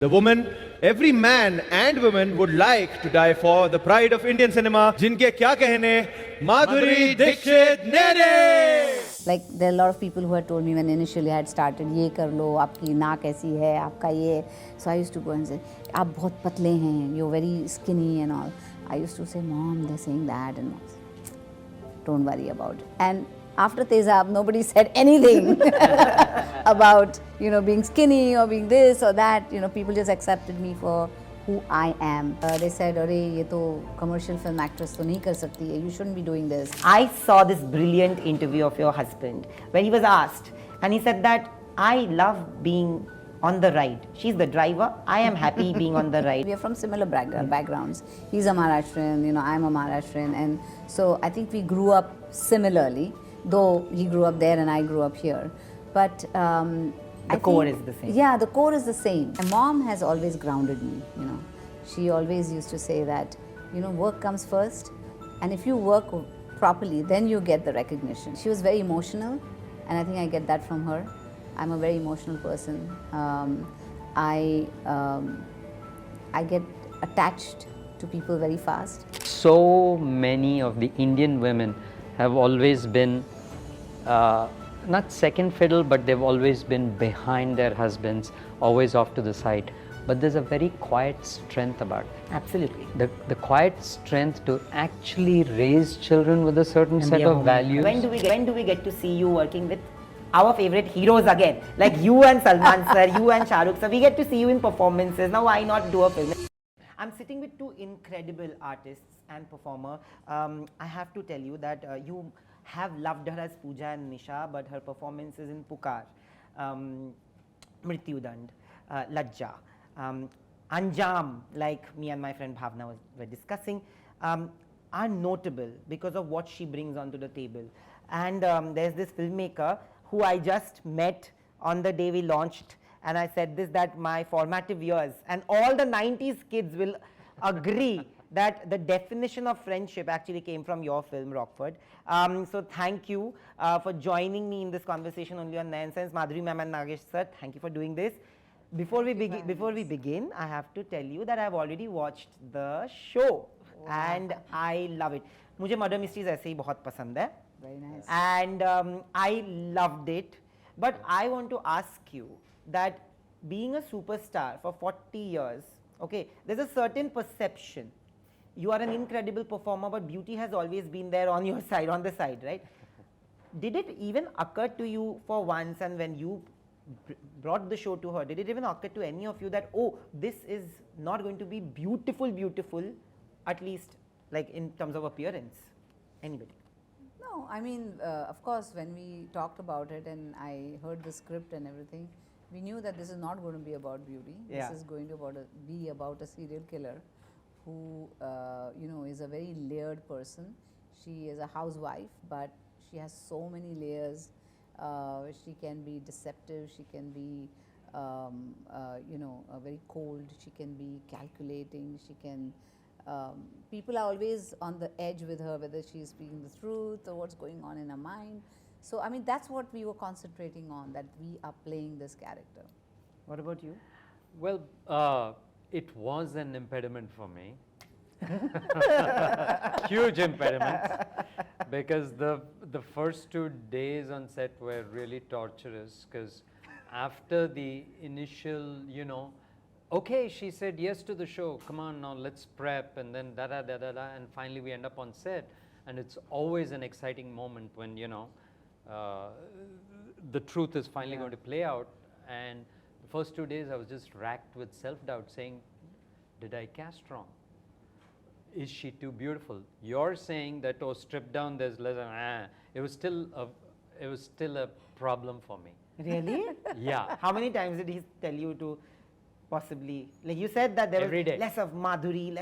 The woman every man and woman would like to die for, the pride of Indian cinema, जिनके क्या कहने, Madhuri Dixit Nene. Like there are a lot of people who had told me when initially I had started, ये कर लो, आपकी नाक ऐसी है, आपका ये. So I used to go and say, आप बहुत पतले हैं, you're very skinny and all. I used to say, Mom, they're saying that and don't worry about it. And after Tezab, nobody said anything about, being skinny or being this or that. People just accepted me for who I am. They said, "Arey, ye to commercial film actress to nahi kar sakti hai. You shouldn't be doing this." I saw this brilliant interview of your husband where he was asked, and he said that I love being on the ride. She's the driver. I am happy being on the ride. We are from similar backgrounds. He's a Maharashtrian, I'm a Maharashtrian, and so I think we grew up similarly. Though he grew up there and I grew up here, but the core is the same. Yeah, the core is the same. My mom has always grounded me. She always used to say that, work comes first, and if you work properly, then you get the recognition. She was very emotional, and I think I get that from her. I'm a very emotional person. I get attached to people very fast. So many of the Indian women have always been not second fiddle, but they've always been behind their husbands, always off to the side. But there's a very quiet strength about it. Absolutely. The quiet strength to actually raise children with a certain set of values. When do we get to see you working with our favorite heroes again? Like you and Salman sir, you and Shah Rukh sir. We get to see you in performances. Now why not do a film? I'm sitting with two incredible artists and performer. I have to tell you that you have loved her as Pooja and Nisha, but her performances in Pukar, Mritudand, Lajja, Anjaam, like me and my friend Bhavna were discussing, are notable because of what she brings onto the table. And there's this filmmaker who I just met on the day we launched, and I said this, that my formative years and all the 90s kids will agree that the definition of friendship actually came from your film, Rockford. So thank you for joining me in this conversation only on Nayansense. Madhuri ma'am and Nagesh sir, thank you for doing this. Before we begin, I have to tell you that I have already watched the show. Wow. And I love it. मुझे murder mysteries ऐसे ही बहुत पसंद है. Very nice. And I loved it. But I want to ask you that being a superstar for 40 years, okay, there's a certain perception. You are an incredible performer, but beauty has always been there on your side, on the side, right? Did it even occur to you for once, and when you brought the show to her, did it even occur to any of you that, oh, this is not going to be beautiful, at least like in terms of appearance? Anybody? No, I mean, of course, when we talked about it and I heard the script and everything, we knew that this is not going to be about beauty. Yeah. This is going to be about a serial killer who, is a very layered person. She is a housewife, but she has so many layers. She can be deceptive, she can be, very cold, she can be calculating, she can, people are always on the edge with her, whether she is speaking the truth or what's going on in her mind. So, I mean, that's what we were concentrating on, that we are playing this character. What about you? Well, it was an impediment for me. Huge impediment, because the first 2 days on set were really torturous, because after the initial, okay, she said yes to the show, come on now, let's prep, and then and finally we end up on set, and it's always an exciting moment when, the truth is finally going to play out. And the first 2 days I was just racked with self-doubt, saying, did I cast wrong? Is she too beautiful? You're saying that, oh, stripped down, there's less. It was still a problem for me. Really? Yeah. How many times did he tell you to possibly, like you said that there Every was day. less of Madhuri.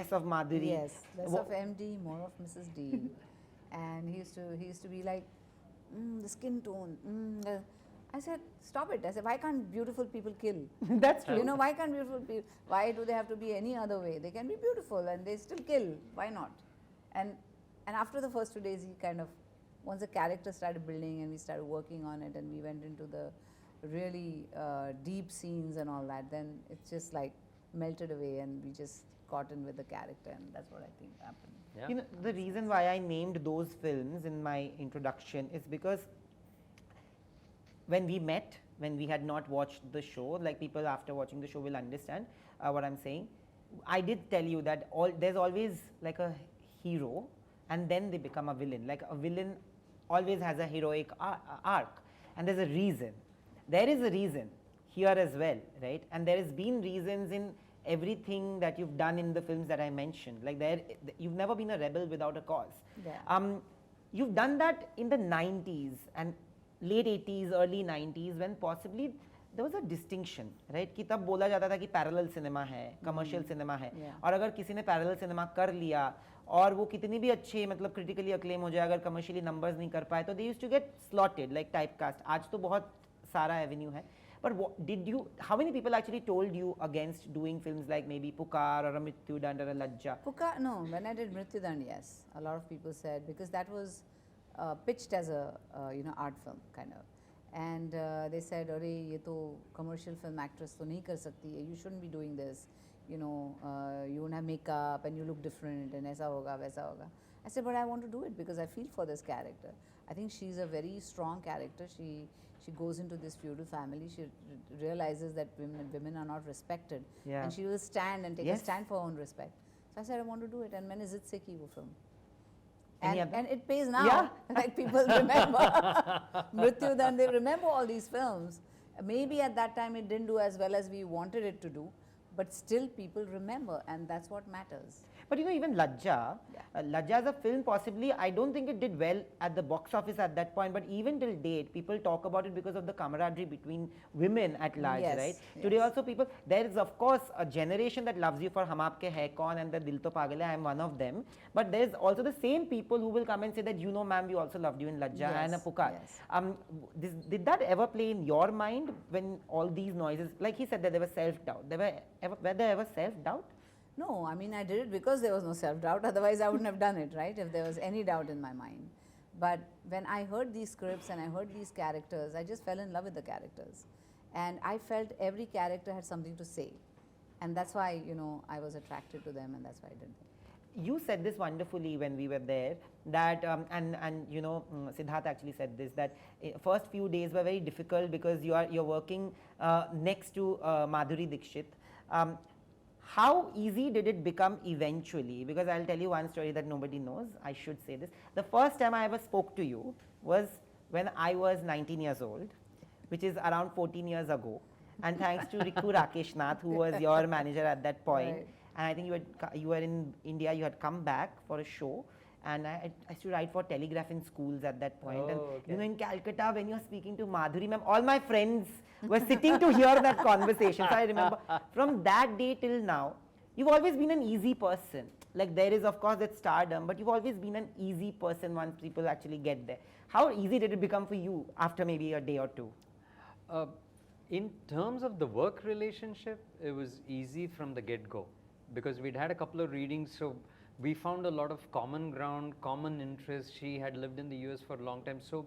Yes, less of MD, more of Mrs. D. And he used to be like, the skin tone. I said, stop it. I said, why can't beautiful people kill? That's true. Why can't beautiful people, why do they have to be any other way? They can be beautiful and they still kill. Why not? And after the first 2 days, he kind of, once the character started building and we started working on it and we went into the really deep scenes and all that, then it's just like melted away and we just got in with the character, and that's what I think happened. Yeah. You know, the reason why I named those films in my introduction is because when we met, when we had not watched the show, like people after watching the show will understand what I'm saying. I did tell you that there's always like a hero and then they become a villain. Like a villain always has a heroic arc, and there's a reason. There is a reason here as well, right? And there has been reasons in everything that you've done in the films that I mentioned. Like you've never been a rebel without a cause. Yeah. You've done that in the 90s and late 80s, early 90s, when possibly there was a distinction, right? कि तब बोला जाता था कि parallel cinema है, commercial cinema है, और अगर किसी ने parallel cinema कर लिया और वो कितनी भी अच्छे मतलब critically acclaim हो जाए, अगर commercially numbers नहीं कर पाए, तो they used to get slotted like typecast. आज तो बहुत सारा avenue है. But how many people actually told you against doing films like maybe Pukar or a Mritudand or a Lajja? Pukar, no, when I did Mritudand, yes. A lot of people said, because that was pitched as a art film kind of. And they said, "Arey, ye to commercial film actress to nahi kar sakti hai. You shouldn't be doing this. You know, you won't have makeup and you look different and aisa hoga, waisa hoga." I said, "But I want to do it because I feel for this character. I think she's a very strong character. She goes into this feudal family. She realizes that women are not respected, and she will stand and take a stand for her own respect." So I said, "I want to do it." And maine zid se ki wo film. And it pays now. Yeah. Like people remember Mritudand, they remember all these films. Maybe at that time it didn't do as well as we wanted it to do, but still people remember, and that's what matters. But you know, even Lajja, Lajja as a film, possibly, I don't think it did well at the box office at that point, but even till date, people talk about it because of the camaraderie between women at large, right? Yes. Today also there is of course a generation that loves you for Hum Aapke Hai Kaun and the Dil To Pagal Hai, I am one of them. But there's also the same people who will come and say that, you know ma'am, we also loved you in Lajja and a Pukar. Yes. Did that ever play in your mind when all these noises, like he said that there was self-doubt, were there ever self-doubt? No, I mean, I did it because there was no self-doubt. Otherwise, I wouldn't have done it, right? If there was any doubt in my mind. But when I heard these scripts and I heard these characters, I just fell in love with the characters. And I felt every character had something to say. And that's why, I was attracted to them, and that's why I did it. You said this wonderfully when we were there, that Siddharth actually said this, that first few days were very difficult because you're working next to Madhuri Dixit. How easy did it become eventually? Because I'll tell you one story that nobody knows. I should say this. The first time I ever spoke to you was when I was 19 years old, which is around 14 years ago. And thanks to Riku Rakesh Nath, who was your manager at that point. Right. And I think you were in India, you had come back for a show. And I used to write for Telegraph in schools at that point. And in Calcutta, when you're speaking to Madhuri ma'am, all my friends were sitting to hear that conversation. So I remember from that day till now, you've always been an easy person. Like there is of course that stardom, but you've always been an easy person once people actually get there. How easy did it become for you after maybe a day or two? In terms of the work relationship, it was easy from the get-go because we'd had a couple of readings, so we found a lot of common ground, common interests. She had lived in the US for a long time. So,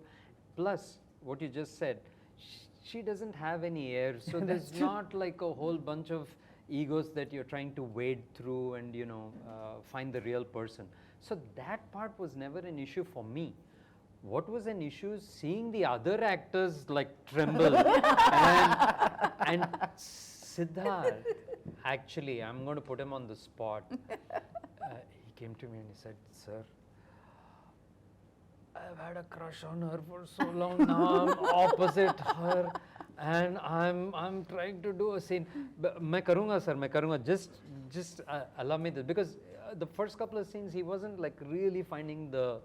plus what you just said, she doesn't have any heirs. So there's not like a whole bunch of egos that you're trying to wade through and, find the real person. So that part was never an issue for me. What was an issue is seeing the other actors like tremble. and Siddharth, actually, I'm going to put him on the spot. He came to me and he said, "Sir, I've had a crush on her for so long now. I'm opposite her, and I'm trying to do a scene. मैं करूँगा sir, मैं करूँगा. Just allow me this, because the first couple of scenes he wasn't like really finding the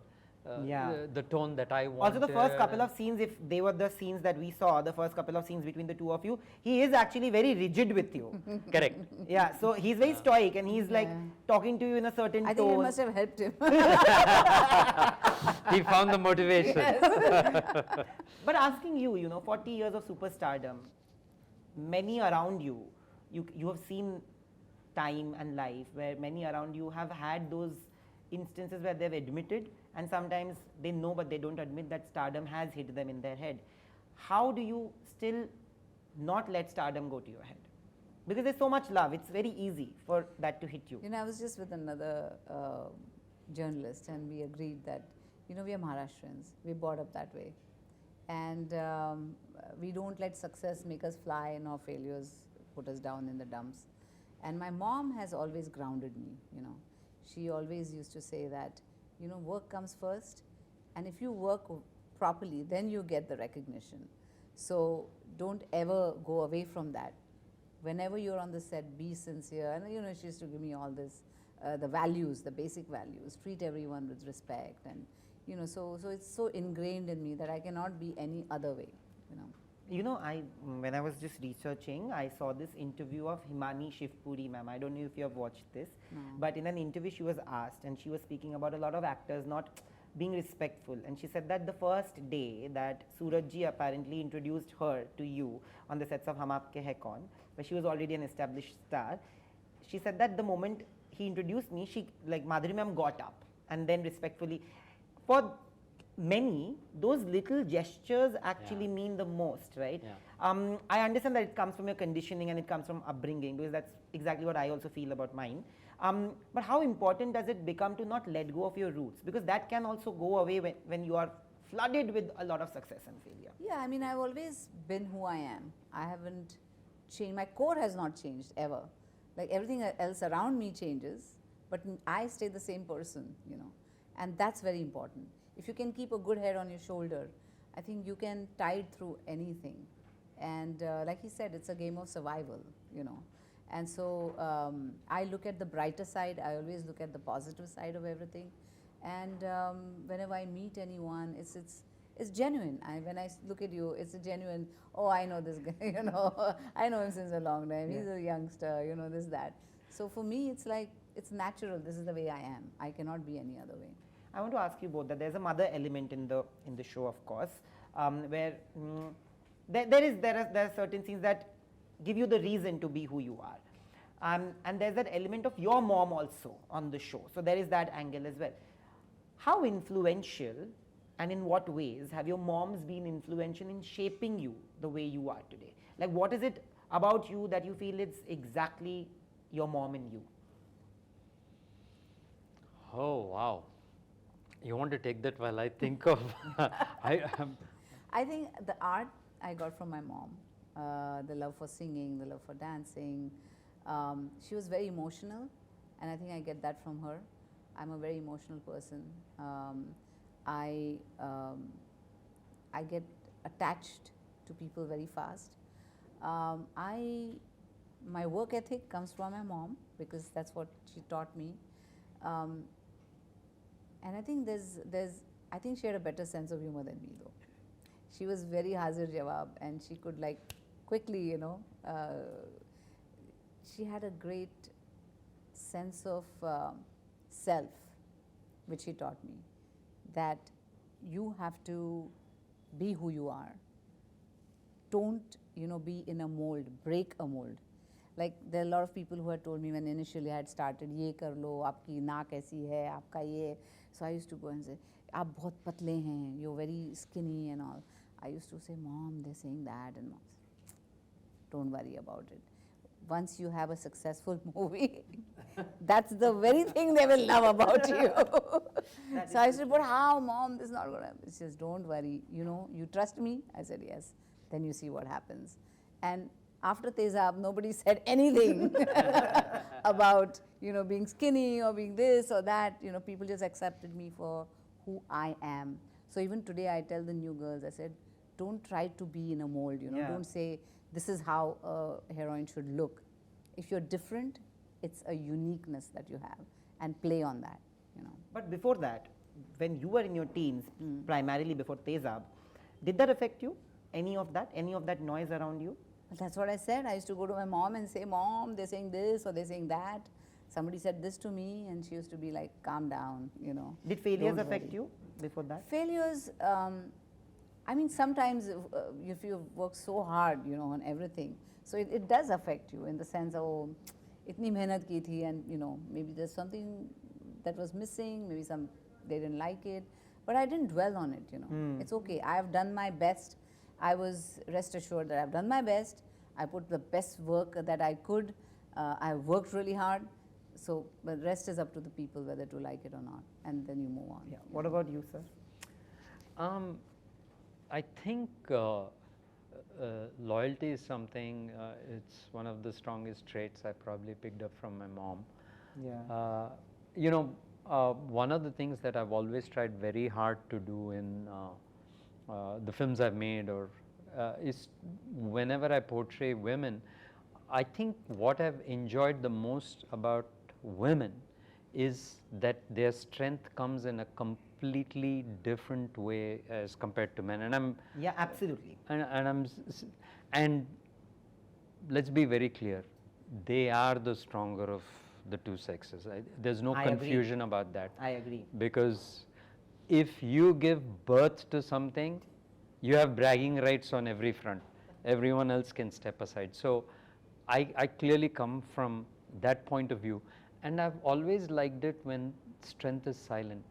tone that I wanted. Also the first couple of scenes, if they were the scenes that we saw, the first couple of scenes between the two of you, he is actually very rigid with you. Correct. Yeah, so he's very stoic and he's like talking to you in a certain tone. I think it must have helped him. He found the motivation. But asking you, 40 years of superstardom, many around you have seen time and life where many around you have had those instances where they've admitted, and sometimes they know but they don't admit that stardom has hit them in their head. How do you still not let stardom go to your head? Because there's so much love, it's very easy for that to hit you. You know, I was just with another journalist, and we agreed that, you know, we are Maharashtrians. We're brought up that way. And we don't let success make us fly, nor failures put us down in the dumps. And my mom has always grounded me, you know. She always used to say that, you know, work comes first, and if you work properly, then you get the recognition. So don't ever go away from that. Whenever you're on the set, be sincere. And, you know, she used to give me all this, the values, the basic values, treat everyone with respect. And, you know, so it's so ingrained in me that I cannot be any other way, you know. You know, when I was just researching, I saw this interview of Himani Shivpuri ma'am. I don't know if you have watched this, but in an interview she was asked, and she was speaking about a lot of actors not being respectful, and she said that the first day that Surajji apparently introduced her to you on the sets of Hum Aapke Hai Kaun, where she was already an established star, she said that the moment he introduced me, she, like, Madhuri ma'am got up and then respectfully, for many, those little gestures actually mean the most, right? Yeah. I understand that it comes from your conditioning and it comes from upbringing, because that's exactly what I also feel about mine. But how important does it become to not let go of your roots? Because that can also go away when you are flooded with a lot of success and failure. Yeah, I mean, I've always been who I am. I haven't changed. My core has not changed ever. Like, everything else around me changes, but I stay the same person, you know. And that's very important. If you can keep a good head on your shoulder, I think you can tide through anything. And like he said, it's a game of survival, you know. And so I look at the brighter side. I always look at the positive side of everything. And whenever I meet anyone, it's genuine. When I look at you, it's a genuine, oh, I know this guy, you know, I know him since a long time. He's a youngster, you know, this, that. So for me, it's like, it's natural. This is the way I am. I cannot be any other way. I want to ask you both that there's a mother element in the show, of course, where there are certain scenes that give you the reason to be who you are, and there's that element of your mom also on the show. So there is that angle as well. How influential, and in what ways have your moms been influential in shaping you the way you are today? Like, what is it about you that you feel it's exactly your mom in you? Oh, wow. You want to take that while I think of... I think the art I got from my mom, the love for singing, the love for dancing. She was very emotional, and I think I get that from her. I'm a very emotional person. I get attached to people very fast. My work ethic comes from my mom, because that's what she taught me. And I think I think she had a better sense of humor than me, though. She was very hazir jawab, and she could, like, quickly, you know, she had a great sense of self, which she taught me, that you have to be who you are. Don't, you know, be in a mold, break a mold. Like, there are a lot of people who had told me when initially I had started, ye kar lo, aapki naak aisi hai, aapka ye. So I used to go and say, aap bahut patle hain, you're very skinny and all. I used to say, Mom, they're saying that, and Mom, don't worry about it. Once you have a successful movie, that's the very thing they will love about you. So I said, but how, Mom, this is not going to happen. She says, don't worry, you know, you trust me? I said, yes. Then you see what happens. And after Tezab, nobody said anything about, you know, being skinny or being this or that. You know, people just accepted me for who I am. So even today I tell the new girls, I said, don't try to be in a mold, you know, don't say this is how a heroine should look. If you're different, it's a uniqueness that you have, and play on that, you know. But before that, when you were in your teens, primarily before Tezab, did that affect you? Any of that noise around you? That's what I said. I used to go to my mom and say, Mom, they're saying this or they're saying that. Somebody said this to me, and she used to be like, calm down, you know. Did failures affect you before that? Failures, I mean, sometimes if you work so hard, you know, on everything, so it does affect you in the sense of, oh, itni mehnat ki thi, and, you know, maybe there's something that was missing, maybe they didn't like it, but I didn't dwell on it, you know. It's okay. I have done my best. I was rest assured that I've done my best. I put the best work that I could. I worked really hard. So the rest is up to the people whether to like it or not, and then you move on. Yeah. What about you, sir? I think loyalty is something, it's one of the strongest traits I probably picked up from my mom. Yeah. You know, one of the things that I've always tried very hard to do in the films I've made or is whenever I portray women, I think what I've enjoyed the most about women is that their strength comes in a completely different way as compared to men. And Yeah, absolutely. and let's be very clear, they are the stronger of the two sexes. There's no I agree. confusion about that. I agree. Because if you give birth to something, you have bragging rights on every front. Everyone else can step aside. So I clearly come from that point of view. And I've always liked it when strength is silent.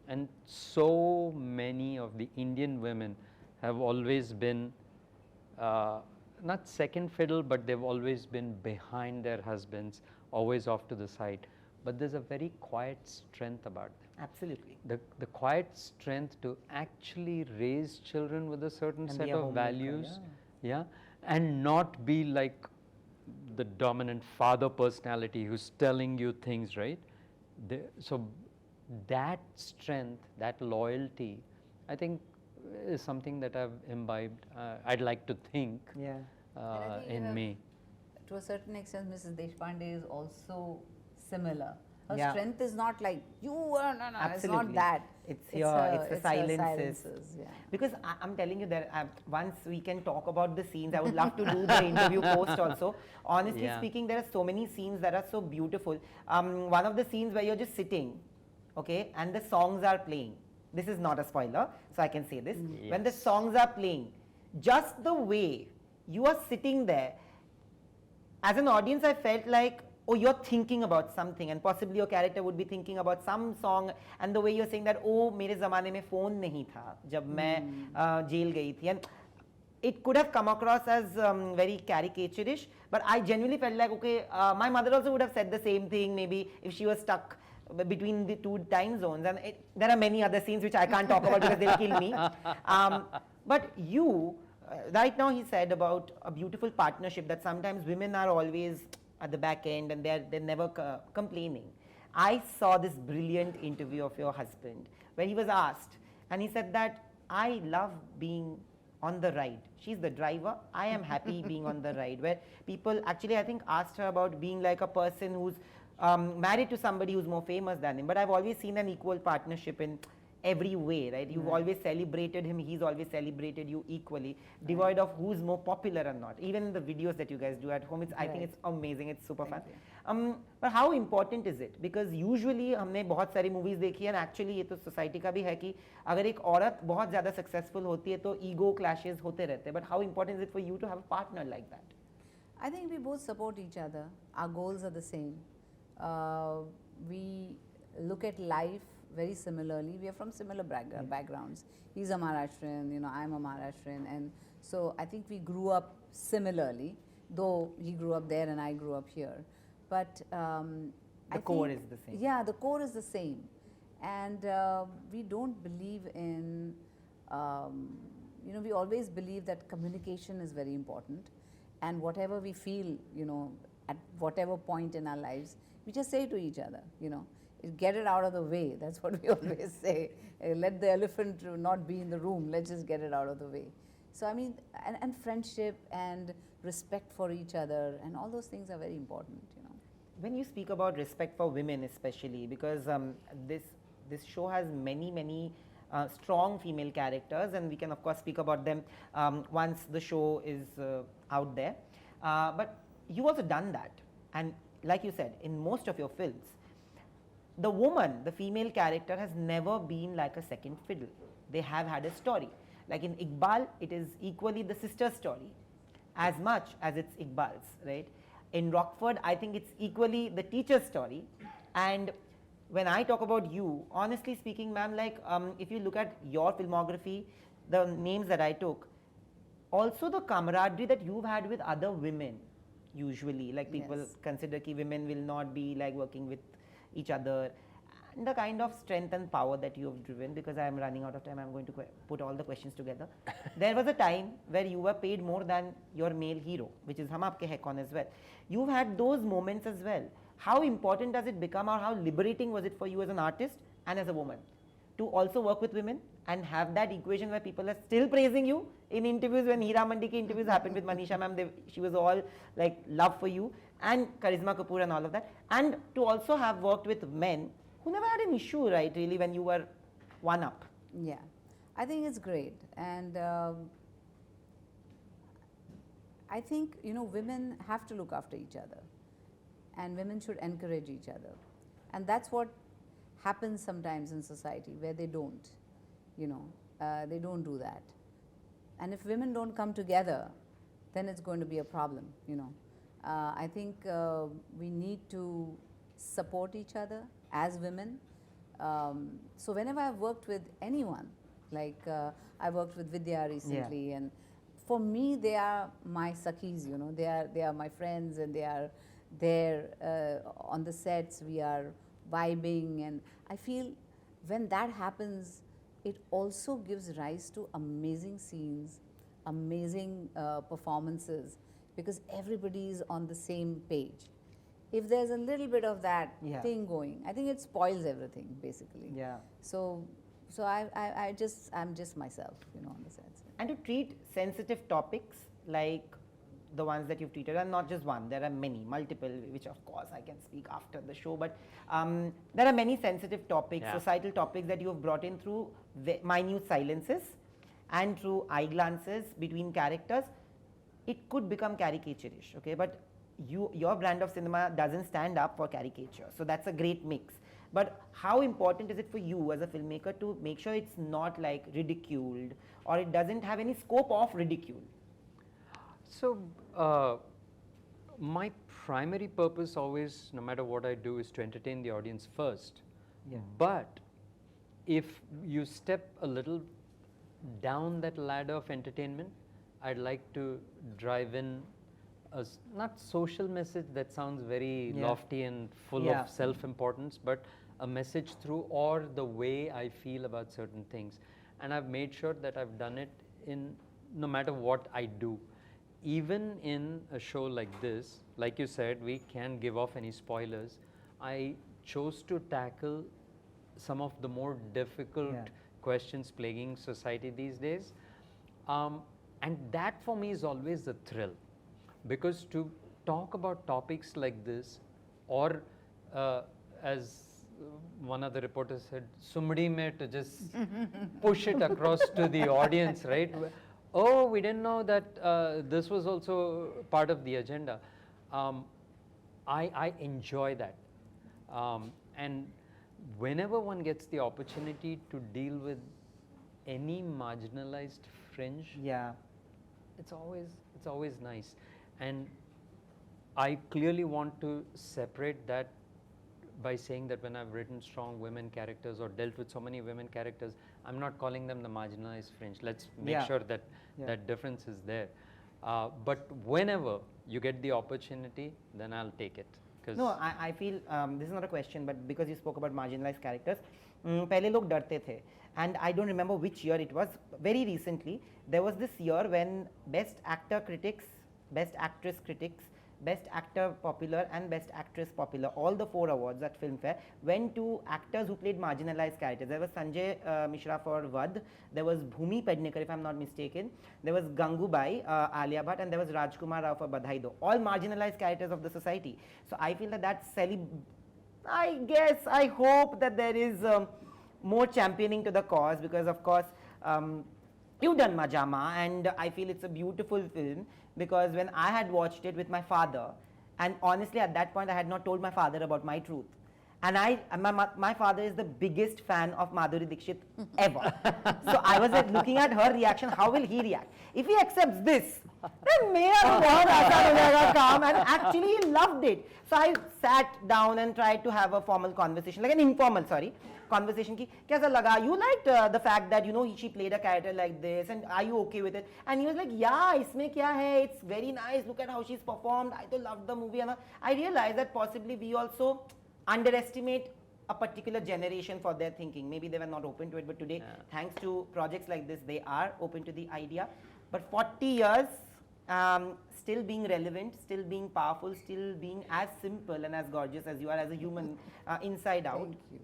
And so many of the Indian women have always been not second fiddle, but they've always been behind their husbands, always off to the side. But there's a very quiet strength about them. Absolutely. The quiet strength to actually raise children with a certain And set be a of homemaker, values, yeah, and not be like the dominant father personality who's telling you things, right? So that strength, that loyalty, I think is something that I've imbibed. I'd like to think Yeah. And I think you in have- me. To a certain extent, Mrs. Deshpande is also similar. Her Yeah. strength is not like you are, no, it's Absolutely. not that. It's her- the her silences. yeah. Because I'm telling you that once we can talk about the scenes, I would love to do the interview post also. Honestly Yeah. speaking, there are so many scenes that are so beautiful. One of the scenes where you're just sitting, okay, and the songs are playing. This is not a spoiler, so I can say this. When the Yes. songs are playing, just the way you are sitting there, as an audience, I felt like, oh, you're thinking about something, and possibly your character would be thinking about some song, and the way you're saying that, oh, मेरे ज़माने में phone नहीं था जब मैं jail गई थी, and it could have come across as very caricaturish, but I genuinely felt like, okay, my mother also would have said the same thing maybe if she was stuck between the two time zones, and there are many other scenes which I can't talk about because they'll kill me. But you, right now he said about a beautiful partnership that sometimes women are always at the back end and they're never complaining. I saw this brilliant interview of your husband where he was asked, and he said that I love being on the ride. She's the driver. I am happy being on the ride. Where people actually, I think, asked her about being like a person who's married to somebody who's more famous than him. But I've always seen an equal partnership in every way, right? You've always celebrated him, he's always celebrated you equally, devoid of who's more popular or not. Even in the videos that you guys do at home, I think it's amazing, it's super fun. But how important is it? Because usually हमने बहुत सारी movies देखी है, and actually ये तो society का भी है कि अगर एक औरत बहुत ज़्यादा successful होती है तो ego clashes होते रहते हैं. But how important is it for you to have a partner like that? I think we both support each other. Our goals are the same. We look at life very similarly. We are from similar backgrounds. He's a Maharashtrian, I'm a Maharashtrian, and so I think we grew up similarly, though he grew up there and I grew up here. But The core is the same. Yeah, the core is the same, and we don't believe in. We always believe that communication is very important, and whatever we feel, at whatever point in our lives, we just say to each other, get it out of the way. That's what we always say. Let the elephant not be in the room. Let's just get it out of the way. So I mean, and friendship and respect for each other and all those things are very important. When you speak about respect for women, especially because this show has many strong female characters, and we can of course speak about them once the show is out there. But you've also done that, and like you said, in most of your films, the woman, the female character, has never been like a second fiddle. They have had a story. Like in Iqbal, it is equally the sister's story as much as it's Iqbal's, right? In Rockford, I think it's equally the teacher's story. And when I talk about you, honestly speaking, ma'am, like if you look at your filmography, the names that I took, also the camaraderie that you've had with other women, usually, like people Yes. consider that women will not be like working with each other, and the kind of strength and power that you have driven. Because I am running out of time, I'm going to put all the questions together. There was a time where you were paid more than your male hero, which is Hum Aapke Hai Kaun as well. You've had those moments as well. How important does it become, or how liberating was it for you as an artist and as a woman to also work with women and have that equation where people are still praising you in interviews? When Hira Mandi ki interviews happened with Manisha ma'am, she was all like love for you, and Karisma Kapoor and all of that, and to also have worked with men who never had an issue, right, really, when you were one up. Yeah, I think it's great, and I think, you know, women have to look after each other, and women should encourage each other, and that's what happens sometimes in society where they don't, you know, they don't do that. And if women don't come together, then it's going to be a problem, you know. I think we need to support each other as women. So whenever I've worked with anyone, like I worked with Vidya recently, and for me they are my sakhis, you know, they are my friends, and they are there on the sets. We are vibing, and I feel when that happens, it also gives rise to amazing scenes, amazing performances, because everybody is on the same page. If there's a little bit of that thing going, I think it spoils everything, basically. Yeah. So I'm just myself, you know, on the sets. And to treat sensitive topics like the ones that you've treated, and not just one, there are many, multiple, which of course I can speak after the show, but there are many sensitive topics, societal topics that you have brought in through minute silences and through eye glances between characters. It could become caricaturish, okay, but your brand of cinema doesn't stand up for caricature, so that's a great mix. But how important is it for you as a filmmaker to make sure it's not like ridiculed, or it doesn't have any scope of ridicule? So, my primary purpose always, no matter what I do, is to entertain the audience first. Yeah. But if you step a little down that ladder of entertainment, I'd like to drive in a not social message that sounds very lofty and full of self-importance, but a message through, or the way I feel about certain things. And I've made sure that I've done it in no matter what I do. Even in a show like this, like you said, we can't give off any spoilers. I chose to tackle some of the more difficult questions plaguing society these days. And that for me is always a thrill, because to talk about topics like this, or as one of the reporters said, sumdi mein, to just push it across to the audience, right? Oh, we didn't know that this was also part of the agenda. I enjoy that. And whenever one gets the opportunity to deal with any marginalized fringe, it's always nice. And I clearly want to separate that by saying that when I've written strong women characters or dealt with so many women characters, I'm not calling them the marginalized fringe. Let's make sure that that difference is there. But whenever you get the opportunity, then I'll take it. No, I feel this is not a question, but because you spoke about marginalized characters, pehle log darte the, and I don't remember which year it was. Very recently, there was this year when Best Actor critics, Best Actress critics, Best Actor Popular and Best Actress Popular, all the 4 awards at Filmfare went to actors who played marginalized characters. There was Sanjay Mishra for Vad, there was Bhumi Pednekar, if I'm not mistaken, there was Gangubai, Alia Bhatt, and there was Rajkumar Rao for Badhai Do, all marginalized characters of the society. So I feel that that's I hope that there is more championing to the cause, because of course you've done Majama, and I feel it's a beautiful film, because when I had watched it with my father, and honestly at that point I had not told my father about my truth, and my father is the biggest fan of Madhuri Dixit ever. So I was like looking at her reaction, how will he react? If he accepts this, then mera bahut aasan ho jayega kaam, and actually he loved it. So I sat down and tried to have a formal conversation, like an informal, sorry. conversation ki kaisa laga, you liked the fact that, you know, she played a character like this, and are you okay with it? And he was like, yeah, isme kya hai, it's very nice, look at how she's performed, I to loved the movie. And I realized that possibly we also underestimate a particular generation for their thinking. Maybe they were not open to it, but today, thanks to projects like this, they are open to the idea. But 40 years, still being relevant, still being powerful, still being as simple and as gorgeous as you are as a human inside out. Thank you.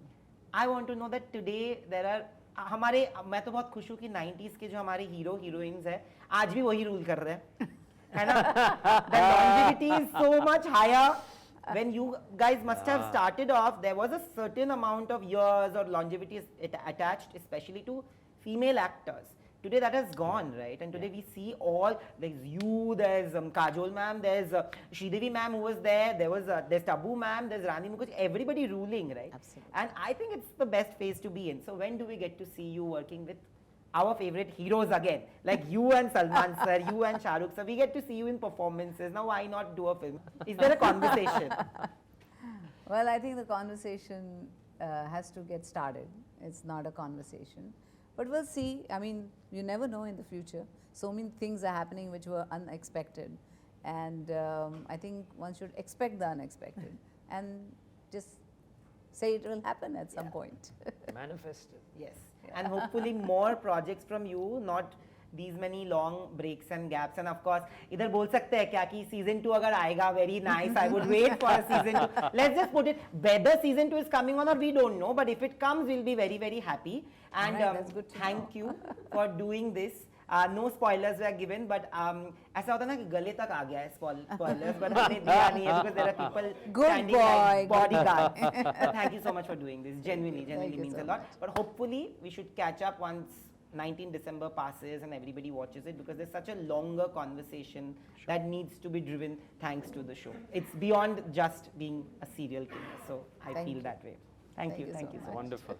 I want to know that today there are हमारे, मैं तो बहुत खुश हूँ कि 90s के जो हमारे हीरो हीरोइंस है आज भी वही रूल कर रहे हैं, है ना? The longevity is so much higher. When you guys must have started off, there was a certain amount of years or longevity attached, especially to female actors. Today that has gone, right? And today we see all, there's you, there's Kajol ma'am, there's Sridevi ma'am who was there was there's Tabu ma'am, there's Rani Mukherjee, everybody ruling, right? Absolutely. And I think it's the best phase to be in. So when do we get to see you working with our favorite heroes again? Like you and Salman sir, you and Shah Rukh sir, we get to see you in performances. Now why not do a film? Is there a conversation? Well, I think the conversation has to get started. It's not a conversation. But we'll see. I mean, you never know in the future. So many things are happening which were unexpected. And I think one should expect the unexpected and just say it will happen at some point. Manifest it. Yes. And hopefully more projects from you, not these many long breaks and gaps. And of course, इधर बोल सकते हैं क्या कि season 2 अगर आएगा, very nice, I would wait for a season 2. Let's just put it, whether season 2 is coming on or we don't know, but if it comes, we'll be very, very happy. And Right, that's good to thank know. you for doing this. No spoilers were given, but ऐसा होता है ना कि गले तक आ गया है spoilers, but हमने दिया नहीं है because there are people Good standing boy, like good bodyguard. But thank you so much for doing this. Genuinely Thank you means so a lot. much. But hopefully we should catch up once 19 December passes and everybody watches it, because there's such a longer conversation that needs to be driven thanks to the show. It's beyond just being a serial killer. So I Thank feel you. that way. Thank you so so much. much. Wonderful.